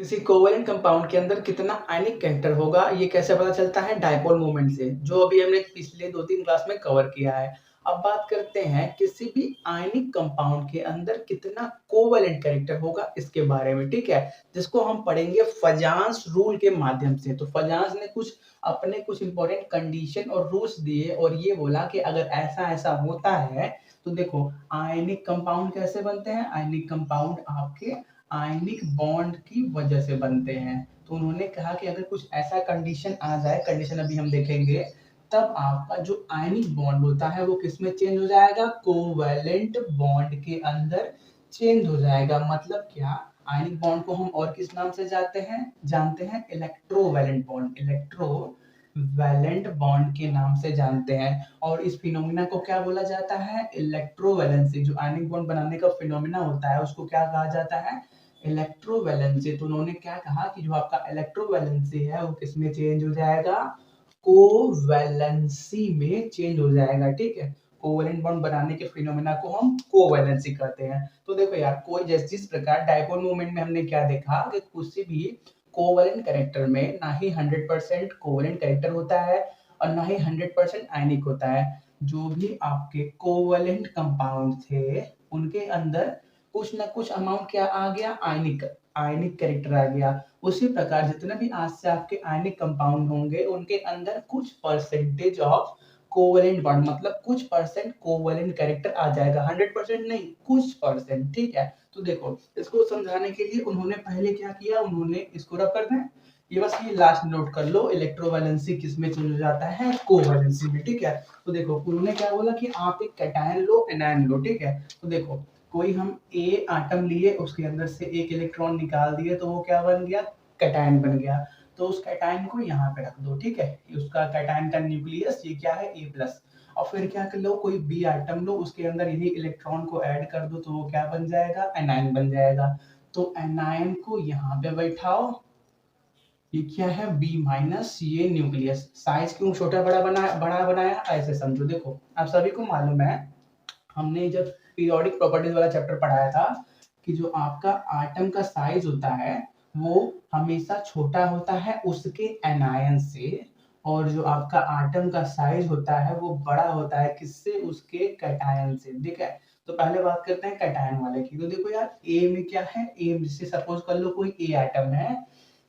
किसी covalent compound के अंदर कितना आयनिक कैरेक्टर होगा, ये कैसे पता चलता है? डायपोल मोमेंट से, जो अभी हमने पिछले 2-3 क्लास में कवर किया है। अब बात करते हैं किसी भी आयनिक कंपाउंड के अंदर कितना कोवैलेंट कैरेक्टर होगा इसके बारे में, ठीक है? जिसको हम पढ़ेंगे फजांस रूल के माध्यम से। तो फजांस ने कुछ इंपॉर्टेंट कंडीशन और रूल्स दिए और ये बोला कि अगर ऐसा-ऐसा होता है, तो देखो आयनिक कंपाउंड कैसे बनते हैं? आयनिक कंपाउंड आपके आयनिक बॉन्ड की वजह से बनते हैं। तो उन्होंने कहा कि अगर कुछ ऐसा कंडीशन आ जाए, कंडीशन अभी हम देखेंगे, तब आपका जो आयनिक बॉन्ड होता है वो किसमें चेंज हो जाएगा? कोवैलेंट बॉन्ड के अंदर चेंज हो जाएगा। मतलब क्या? आयनिक बॉन्ड को हम और किस नाम से जानते हैं इलेक्ट्रोवैलेंट बॉन्ड, इलेक्ट्रोवैलेंट बॉन्ड के नाम से जानते हैं। और इस फिनोमिना को क्या बोला जाता है? इलेक्ट्रोवैलेंसी। जो आयनिक बॉन्ड बनाने का फिनोमिना होता है उसको क्या कहा जाता है? इलेक्ट्रोवैलेंसी। तो उन्होंने क्या कहा कि जो आपका इलेक्ट्रोवैलेंसी है वो किसमें चेंज हो जाएगा? कोवैलेंसी में चेंज हो जाएगा, ठीक है? कोवैलेंट बॉन्ड बनाने के फिनोमेना को हम कोवैलेंसी कहते हैं। तो देखो यार, कोई जिस प्रकार डायपोल मोमेंट में हमने क्या देखा कि किसी भी कोवैलेंट कैरेक्टर में ना ही 100% कोवैलेंट कैरेक्टर होता है और ना ही 100% आयनिक होता है। जो भी आपके कोवैलेंट कंपाउंड थे उनके अंदर कुछ ना कुछ अमाउंट क्या आ गया? आयनिक कैरेक्टर आ गया। उसी प्रकार जितने भी आज से आपके आयनिक कंपाउंड होंगे उनके अंदर कुछ परसेंटेज ऑफ कोवैलेंट बॉन्ड, मतलब कुछ परसेंट कोवैलेंट कैरेक्टर आ जाएगा, 100% नहीं, कुछ परसेंट, ठीक है? तो देखो इसको समझाने के लिए उन्होंने पहले क्या किया, उन्होंने इसको रब कर दें, ये बस ये लास्ट नोट कर लो, इलेक्ट्रोवैलेंसी किस में चेंज हो जाता है? कोवैलेंसी में, ठीक है? तो देखो उन्होंने क्या बोला कि आप एक कैटायन लो, एनायन लो, ठीक है? तो देखो कोई हम ए एटम लिए, उसके अंदर से एक इलेक्ट्रॉन निकाल दिए तो वो क्या बन गया? कैटायन बन गया। तो उस कैटायन को यहाँ पे रख दो, ठीक है? उसका कैटायन का न्यूक्लियस ये क्या है? ए प्लस। और फिर क्या कर लो, कोई बी एटम लो, उसके अंदर यही इलेक्ट्रॉन को ऐड कर दो तो वो क्या बन जाएगा? एनायन बन जाएगा। तो एनायन को यहाँ पे बैठाओ, ये क्या है? बी माइनस, ये न्यूक्लियस। साइज क्यों छोटा बड़ा बनाया? ऐसे समझो। देखो आप सभी को मालूम है, हमने जब पीरियोडिक प्रॉपर्टीज वाला चैप्टर पढ़ाया था कि जो आपका आटम का साइज होता है वो हमेशा छोटा होता है उसके एनायन से, और जो आपका आटम का साइज होता है वो बड़ा होता है किससे? उसके कैटायन से, ठीक है? तो पहले बात करते हैं कैटायन वाले की। तो देखो यार, ए में क्या है? ए जैसे सपोज कर लो कोई ए एटम है,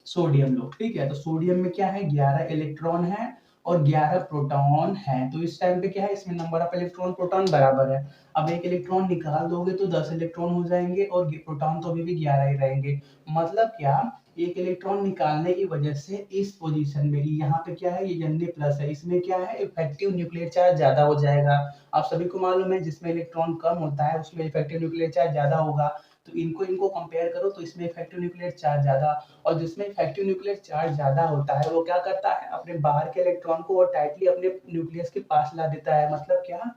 सोडियम लो, ठीक है? तो सोडियम में क्या है? 11 इलेक्ट्रॉन है और 11 प्रोटॉन है। तो इस टाइम पे क्या है? इसमें नंबर ऑफ इलेक्ट्रॉन प्रोटॉन बराबर है। अब एक इलेक्ट्रॉन निकाल दोगे तो 10 इलेक्ट्रॉन हो जाएंगे और प्रोटॉन तो अभी भी 11 ही रहेंगे। मतलब क्या? एक इलेक्ट्रॉन निकालने की वजह से इस पोजीशन में यहाँ पे क्या है? ये Na प्लस है, इसमें क्या है? इफेक्टिव न्यूक्लियर चार्ज ज्यादा हो जाएगा। आप सभी को मालूम है जिसमें इलेक्ट्रॉन कम होता है उसमें इफेक्टिव न्यूक्लियर चार्ज ज्यादा होगा। तो इनको कंपेयर करो तो इसमें इफेक्टिव न्यूक्लियर चार्ज ज्यादा, और जिसमें इफेक्टिव न्यूक्लियर चार्ज ज्यादा होता है वो क्या करता है? अपने बाहर के इलेक्ट्रॉन को और टाइटली अपने न्यूक्लियस के पास ला देता है। मतलब क्या?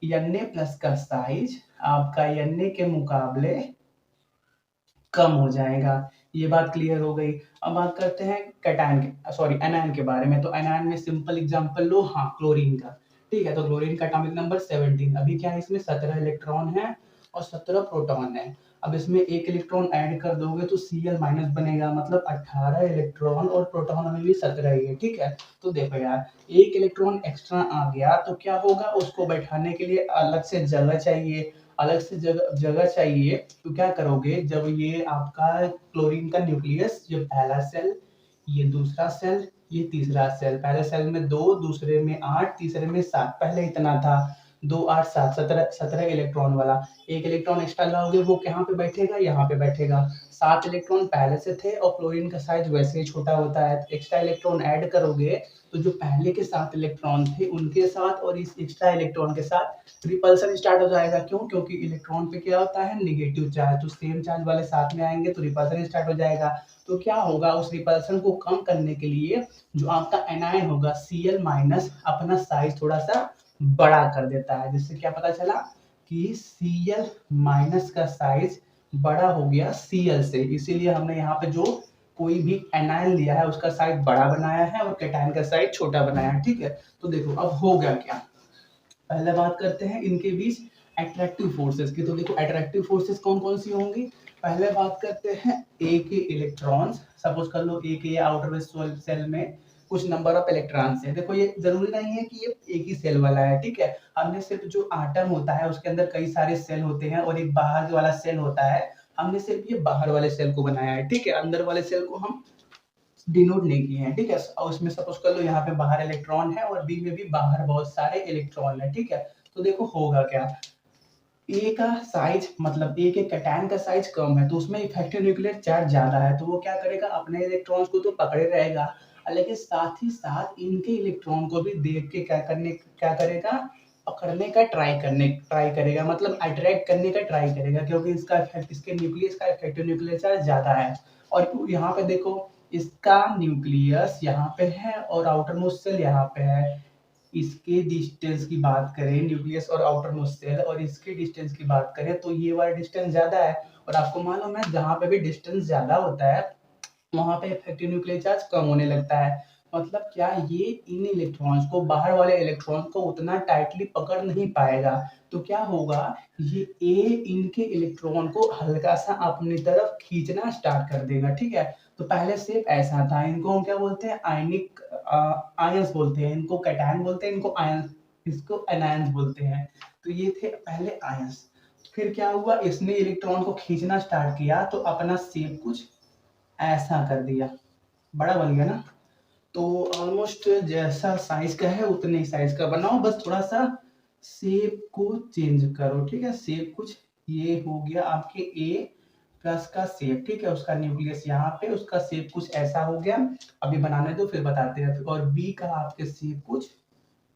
Na प्लस का साइज आपका Na के मुकाबले कम हो जाएगा। ये बात क्लियर हो गई। अब बात करते हैं कैटायन के, सॉरी एनायन के बारे में। तो एनायन में सिंपल एग्जांपल लो, हाँ क्लोरीन का, ठीक है? तो क्लोरीन का एटॉमिक नंबर 17। अभी क्या है? इसमें 17 इलेक्ट्रॉन है और 17 प्रोटॉन है। अब इसमें एक इलेक्ट्रॉन ऐड कर दोगे तो Cl माइनस बनेगा, मतलब 18 इलेक्ट्रॉन और प्रोटॉन में भी 17 ही है, ठीक है? तो देखो यार, एक इलेक्ट्रॉन एक्स्ट्रा आ गया तो क्या होगा? उसको बैठाने के लिए अलग से जगह चाहिए, जगह चाहिए। तो क्या करोगे, जब ये आपका क्लोरीन का न्यूक्लियस, ये पहला सेल, ये दूसरा सेल, ये तीसरा सेल, पहले सेल में 2, दूसरे में 8, तीसरे में 7, पहले इतना था, 2 8 7 17 इलेक्ट्रॉन वाला। एक इलेक्ट्रॉन एक्स्ट्रा लाओगे वो कहाँ पे बैठेगा? यहाँ पे बैठेगा। 7 इलेक्ट्रॉन पहले से थे और क्लोरीन का साइज वैसे ही छोटा होता है, एक्स्ट्रा इलेक्ट्रॉन ऐड करोगे तो जो पहले के 7 इलेक्ट्रॉन थे उनके साथ और इस एक्स्ट्रा इलेक्ट्रॉन के साथ रिपल्सन स्टार्ट हो जाएगा। क्यों? क्योंकि इलेक्ट्रॉन पे क्या होता है? Negative charge. तो सेम चार्ज वाले साथ में आएंगे तो रिपल्सन स्टार्ट हो जाएगा। तो क्या होगा? उस रिपल्सन को कम करने के लिए जो आपका एनायन होगा Cl माइनस अपना साइज थोड़ा सा बड़ा कर देता है, जिससे क्या पता चला कि Cl माइनस का साइज बड़ा हो गया Cl से। इसीलिए हमने यहाँ पे जो कोई भी एनायन लिया है उसका साइज बड़ा बनाया है और कैटायन का साइज छोटा बनाया है, ठीक है? तो देखो अब हो गया क्या, पहले बात करते हैं इनके बीच अट्रैक्टिव फोर्सेस की। तो देखो अट्रैक्टिव फोर्सेस कौन कौन सी होंगी? पहले बात करते हैं ए के इलेक्ट्रॉन्स। सपोज कर लो ए के आउटर वेस्ट सेल में कुछ नंबर ऑफ इलेक्ट्रॉन्स है। देखो ये जरूरी नहीं है कि ये एक ही सेल वाला है, ठीक है। हमने सिर्फ जो आटम होता है उसके अंदर कई सारे सेल होते हैं और एक बाहर वाला सेल होता है, हमने सिर्फ ये बाहर वाले सेल को बनाया है, ठीक है। अंदर वाले सेल को हम डिनोट नहीं किए हैं, ठीक है। और उसमें सपोज कर लो यहाँ पे बाहर इलेक्ट्रॉन है और बी में भी बाहर बहुत सारे इलेक्ट्रॉन है, ठीक है। तो देखो होगा क्या, ए का साइज मतलब ए के कैटायन का साइज कम है तो उसमें इफेक्टिव न्यूक्लियर चार्ज ज्यादा है, तो वो क्या करेगा अपने इलेक्ट्रॉन्स को तो पकड़े रहेगा, लेकिन साथ ही साथ इनके इलेक्ट्रॉन को भी देख के क्या करेगा, पकड़ने का ट्राई करेगा, मतलब अट्रैक्ट करने का ट्राई करेगा, क्योंकि इसका इफेक्ट इसके न्यूक्लियस का इफेक्टिव न्यूक्लियर चार्ज ज्यादा है। और यहाँ पे देखो इसका न्यूक्लियस यहाँ पे है और आउटर मोस्ट सेल यहाँ पे है। इसके डिस्टेंस की बात करें, न्यूक्लियस और आउटर मोस्ट सेल और इसके डिस्टेंस की बात करें तो ये वाला डिस्टेंस ज्यादा है। और आपको मालूम है जहां पे भी डिस्टेंस ज्यादा होता है वहां पे इफेक्टिव न्यूक्लियर चार्ज कम होने लगता है। मतलब क्या, ये इन इलेक्ट्रॉन्स को बाहर वाले इलेक्ट्रॉन को उतना टाइटली पकड़ नहीं पाएगा, तो क्या होगा, ये ए इनके इलेक्ट्रॉन को हल्का सा अपनी तरफ खींचना स्टार्ट कर देगा, ठीक है। तो पहले सिर्फ ऐसा था, इनको हम क्या बोलते हैं, आयनिक आयंस बोलते हैं, इनको कैटायन बोलते हैं, इनको आयंस, इसको एनायंस बोलते हैं। तो ये थे पहले आयंस। फिर क्या हुआ, इसने इलेक्ट्रॉन को खींचना स्टार्ट किया तो अपना शेप कुछ ऐसा कर दिया, बड़ा बन गया ना। तो ऑलमोस्ट जैसा साइज का है उतने ही साइज का बनाओ, बस थोड़ा सा शेप को चेंज करो, ठीक है। शेप कुछ ये हो गया आपके ए प्लस का शेप, ठीक है। उसका न्यूक्लियस यहाँ पे, उसका शेप कुछ ऐसा हो गया। अभी बनाने दो फिर बताते हैं। और बी का आपके शेप कुछ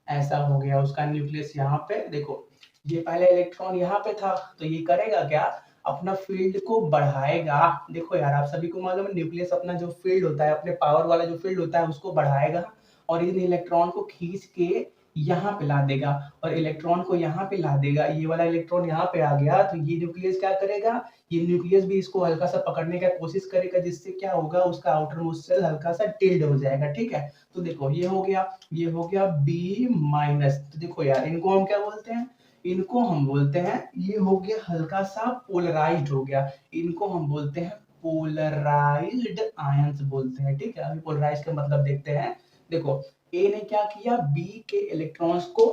ऐसा हो गया, उसका न्यूक्लियस यहाँ पे देखो, ये पहले इलेक्ट्रॉन यहाँ पे था तो ये करेगा क्या, अपना फील्ड को बढ़ाएगा। देखो यार आप सभी को मालूम है न्यूक्लियस अपना जो फील्ड होता है, अपने पावर वाला जो फील्ड होता है उसको बढ़ाएगा और इन इलेक्ट्रॉन को खींच के यहाँ पे ला देगा और इलेक्ट्रॉन को यहाँ पे ला देगा। ये वाला इलेक्ट्रॉन यहाँ पे आ गया तो ये न्यूक्लियस क्या करेगा, ये न्यूक्लियस भी इसको हल्का सा पकड़ने का कोशिश करेगा, जिससे क्या होगा, उसका आउटर मोस्ट शेल हल्का सा टिल्ड हो जाएगा, ठीक है। तो देखो ये हो गया, ये हो गया बी माइनस। तो देखो यार इनको हम क्या बोलते हैं, इनको हम बोलते हैं, ये हो गया हल्का सा पोलराइज्ड हो गया, इनको हम बोलते हैं पोलराइज्ड आयंस बोलते हैं, ठीक है। अभी पोलराइज्ड का मतलब देखते हैं। देखो ए ने क्या किया, बी के इलेक्ट्रॉन्स को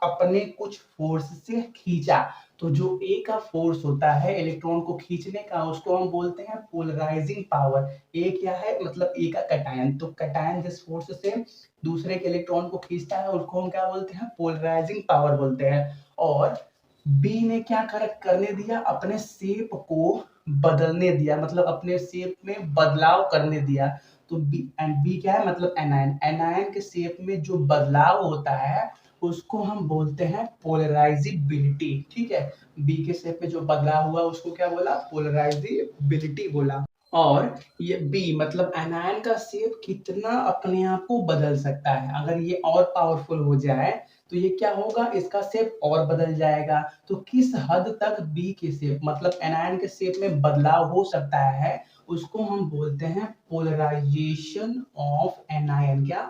अपने कुछ फोर्स से खींचा, तो जो ए का फोर्स होता है इलेक्ट्रॉन को खींचने का उसको हम बोलते हैं पोलराइजिंग पावर। ए क्या है, मतलब ए का कैटायन, तो कैटायन जिस फोर्स से दूसरे के इलेक्ट्रॉन को खींचता है उसको हम क्या बोलते हैं, पोलराइजिंग पावर बोलते हैं। और बी ने क्या करने दिया, अपने शेप को बदलने दिया, मतलब अपने शेप में बदलाव करने दिया। तो बी क्या है, मतलब एनायन, एनायन के शेप में जो बदलाव होता है उसको हम बोलते हैं पोलराइजिबिलिटी, ठीक है। बी के शेप में जो बदलाव हुआ उसको क्या बोला, पोलराइजिबिलिटी बोला। और ये बी मतलब एनायन का शेप कितना अपने आप को बदल सकता है, अगर ये और पावरफुल हो जाए तो ये क्या होगा, इसका शेप और बदल जाएगा। तो किस हद तक बी के शेप मतलब एनायन के शेप में बदलाव हो सकता है उसको हम बोलते हैं पोलराइजेशन ऑफ एनायन। क्या,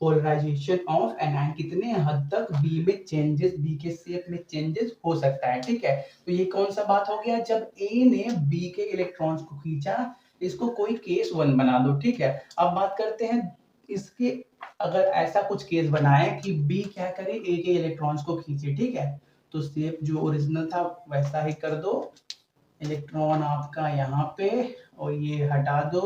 पोलराइजेशन ऑफ एनायन, कितने हद तक बी में चेंजेस, बी के शेप में चेंजेस हो सकता है, ठीक है। तो ये कौन सा बात हो गया, जब ए ने बी के इलेक्ट्रॉन्स को खींचा, इसको कोई केस वन बना दो, ठीक है। अब बात करते हैं इसके, अगर ऐसा कुछ केस बनाए कि बी क्या करे, ए के इलेक्ट्रॉन्स को खींचे, ठीक है। तो शेप जो ओरिजिनल था वैसा ही कर दो, इलेक्ट्रॉन आपका यहाँ पे और ये हटा दो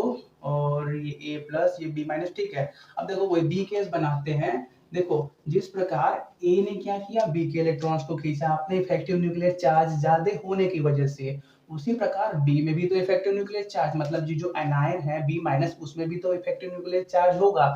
और ये ए प्लस ये बी माइनस, ठीक है। अब देखो वही बी केस बनाते हैं। देखो जिस प्रकार ए ने क्या किया, बी के इलेक्ट्रॉन्स को खींचा अपने इफेक्टिव न्यूक्लियर चार्ज ज्यादा होने की वजह से, उसी प्रकार बी में भी तो इफेक्टिव न्यूक्लियर चार्ज मतलब जो एनायन है बी माइनस उसमें भी तो इफेक्टिव न्यूक्लियर चार्ज होगा,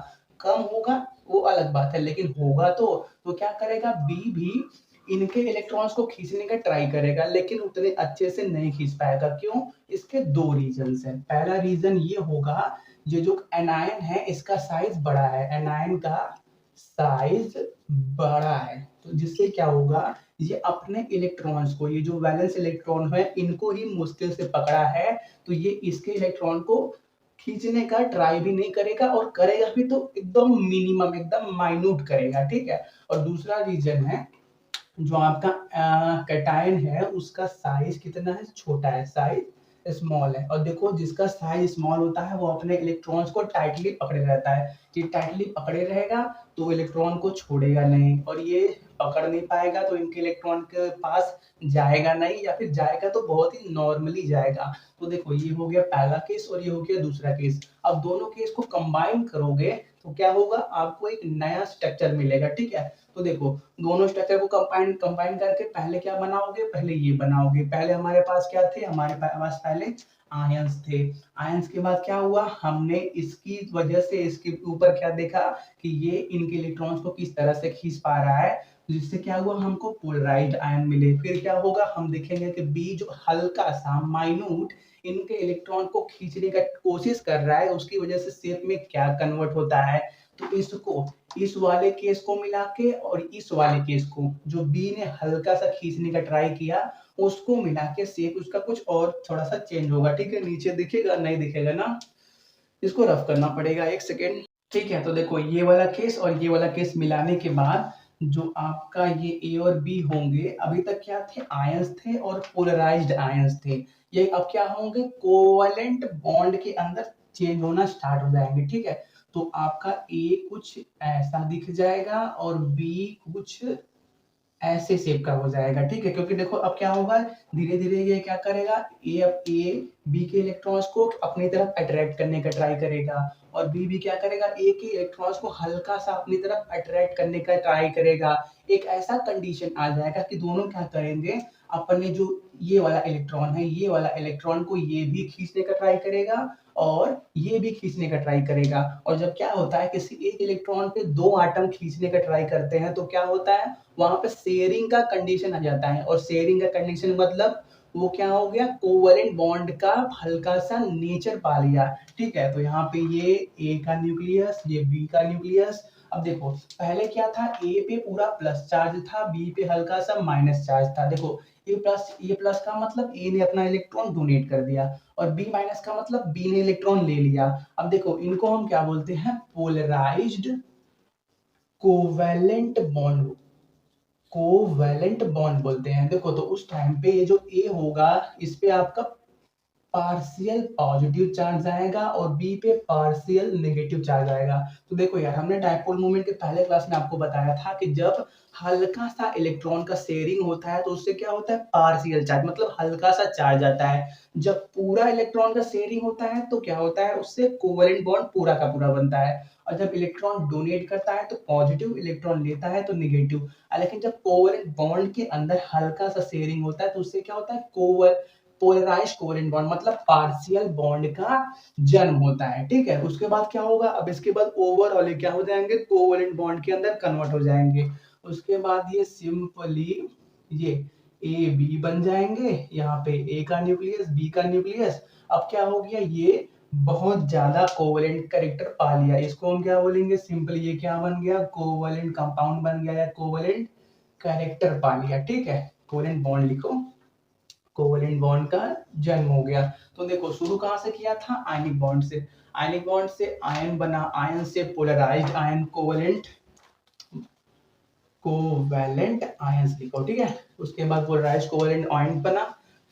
कम होगा वो अलग बात है लेकिन होगा। तो क्या करेगा, बी भी इनके इलेक्ट्रॉन्स को खींचने का ट्राई करेगा लेकिन उतने अच्छे से नहीं खींच पाएगा। क्यों, इसके दो रीजन है। पहला रीजन ये होगा, ये जो एनायन है इसका साइज बड़ा है, एनायन का साइज बड़ा है, तो जिससे क्या होगा, ये अपने इलेक्ट्रॉन्स को, ये जो वैलेंस इलेक्ट्रॉन है इनको ही मुश्किल से पकड़ा है, तो ये इसके इलेक्ट्रॉन को खींचने का ट्राई भी नहीं करेगा और करेगा भी तो एकदम मिनिमम, एकदम माइन्यूट करेगा, ठीक है। और दूसरा रीजन है, जो आपका कैटायन है उसका साइज कितना है, छोटा है, साइज स्मॉल है, और देखो जिसका साइज स्मॉल होता है वो अपने इलेक्ट्रॉन्स को टाइटली पकड़े रहता है। ये टाइटली पकड़े रहेगा तो इलेक्ट्रॉन को छोड़ेगा नहीं, और ये पकड़ नहीं पाएगा तो इनके इलेक्ट्रॉन के पास जाएगा नहीं, या फिर जाएगा तो बहुत ही नॉर्मली जाएगा। तो देखो ये हो गया पहला केस और ये हो गया दूसरा केस। अब दोनों केस को कंबाइन करोगे तो क्या होगा, आपको एक नया स्ट्रक्चर मिलेगा, ठीक है। तो देखो दोनों स्ट्रक्चर को कंबाइन कंबाइन करके पहले क्या बनाओगे, पहले ये बनाओगे। पहले हमारे पास क्या थे, हमारे पास पहले आयंस थे। आयंस के बाद क्या हुआ, हमने इसकी वजह से इसके ऊपर क्या देखा कि ये इनके इलेक्ट्रॉन्स को किस तरह से खींच पा रहा है, जिससे क्या हुआ, हमको पोलराइज्ड आयन मिले। फिर क्या होगा, हम देखेंगे कि बी जो हल्का सा माइन्यूट इनके इलेक्ट्रॉन को खींचने का कोशिश कर रहा है, उसकी वजह से शेप में क्या कन्वर्ट होता है। तो इसको इस वाले केस को मिला के और इस वाले केस को, जो बी ने हल्का सा खींचने का ट्राई किया, उसको मिला के शेप उसका कुछ और थोड़ा सा चेंज होगा, ठीक है। नीचे दिखेगा नहीं दिखेगा ना, इसको रफ करना पड़ेगा, एक सेकेंड। ठीक है, तो देखो ये वाला केस और ये वाला केस मिलाने के बाद जो आपका ये ए और बी होंगे, अभी तक क्या थे, आयंस थे और पोलराइज्ड आयंस थे। ये अब क्या होंगे, कोवैलेंट बॉन्ड के अंदर चेंज होना स्टार्ट हो जाएंगे, ठीक है। तो आपका ए कुछ ऐसा दिख जाएगा और बी कुछ ऐसे शेप का हो जाएगा, ठीक है। क्योंकि देखो अब क्या होगा, धीरे धीरे ये क्या करेगा, ए बी के इलेक्ट्रॉन्स को अपनी तरफ अट्रैक्ट करने का ट्राई करेगा, और बी क्या करेगा, ए के इलेक्ट्रॉन्स को हल्का सा अपनी तरफ अट्रैक्ट करने का ट्राई करेगा। एक ऐसा कंडीशन आ जाएगा कि दोनों क्या करेंगे, अपने जो ये वाला इलेक्ट्रॉन है, ये वाला इलेक्ट्रॉन को ये भी खींचने का ट्राई करेगा और ये भी खींचने का ट्राई करेगा। और जब क्या होता है, किसी एक इलेक्ट्रॉन पे दो आटम खींचने का ट्राई करते हैं तो क्या होता है, वहां पे शेयरिंग का कंडीशन आ जाता है। और शेयरिंग का कंडीशन मतलब वो क्या हो गया, कोवैलेंट बॉन्ड का हल्का सा नेचर पा लिया, ठीक है। तो यहाँ पे ये ए का न्यूक्लियस, ये बी का न्यूक्लियस। अब देखो पहले क्या था, ए पे पूरा प्लस चार्ज था, बी पे हल्का सा माइनस चार्ज था। देखो ए प्लस का मतलब ए ने अपना इलेक्ट्रॉन डोनेट कर दिया, और बी माइनस का मतलब बी ने इलेक्ट्रॉन ले लिया। अब देखो इनको हम क्या बोलते हैं, polarised covalent bond, covalent bond बोलते हैं। देखो तो उस टाइम पे ये जो ए होगा, इस पे आपका पार्शियल पॉजिटिव चार्ज आएगा और बी पे पार्शियल नेगेटिव चार्ज आएगा। तो देखो यार, हमने डायपोल मोमेंट के पहले क्लास में आपको बताया था कि जब हल्का सा इलेक्ट्रॉन का शेयरिंग होता है तो उससे क्या होता है, पार्शियल चार्ज, मतलब हल्का सा चार्ज आता है। जब पूरा इलेक्ट्रॉन का शेयरिंग होता है तो क्या होता है, उससे कोवैलेंट बॉन्ड पूरा का पूरा बनता है। और जब इलेक्ट्रॉन डोनेट करता है तो पॉजिटिव, इलेक्ट्रॉन लेता है तो नेगेटिव। लेकिन जब कोवैलेंट बॉन्ड के अंदर हल्का सा शेयरिंग होता है तो उससे क्या होता है, पोलराइज्ड कोवैलेंट बॉन्ड, मतलब पार्शियल बॉन्ड का जन्म होता है, ठीक है। उसके बाद क्या होगा, अब इसके बाद ओवरऑल क्या हो जाएंगे, कोवैलेंट बॉन्ड के अंदर कन्वर्ट हो जाएंगे। उसके बाद ये सिंपली ये ए बी बन जाएंगे, यहाँ पे ए का न्यूक्लियस, बी का न्यूक्लियस। अब क्या हो गया, ये बहुत ज्यादा कोवैलेंट कैरेक्टर पा लिया, इसको हम क्या बोलेंगे, सिंपली ये क्या बन गया, कोवैलेंट कंपाउंड बन गया या कोवैलेंट कैरेक्टर पा लिया, ठीक है। कोवैलेंट बॉन्ड लिखो, कोवैलेंट बॉन्ड का जन्म हो गया। तो देखो शुरू कहां से किया था, आयनिक बॉन्ड से। आयनिक बॉन्ड से आयन बना, आयन से polarised ion, covalent covalent ions लिखो, ठीक है। उसके बाद पोलराइज्ड कोवैलेंट आयन बना,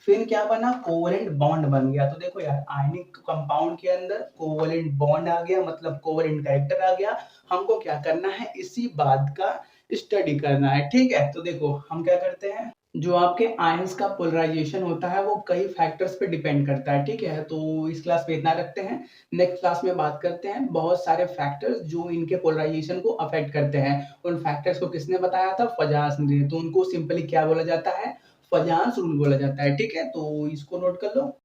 फिर क्या बना, कोवैलेंट बॉन्ड बन गया। तो देखो यार, आयनिक कंपाउंड के अंदर कोवैलेंट बॉन्ड आ गया, मतलब कोवैलेंट कैरेक्टर आ गया। हमको क्या करना है, इसी बात का स्टडी करना है, ठीक है। तो देखो हम क्या करते हैं, जो आपके आयंस का पोलराइजेशन होता है वो कई फैक्टर्स पे डिपेंड करता है, ठीक है। तो इस क्लास में इतना रखते हैं, नेक्स्ट क्लास में बात करते हैं बहुत सारे फैक्टर्स जो इनके पोलराइजेशन को अफेक्ट करते हैं। उन फैक्टर्स को किसने बताया था, फजांस ने। तो उनको सिंपली क्या बोला जाता है, फजांस रूल बोला जाता है, ठीक है। तो इसको नोट कर लो।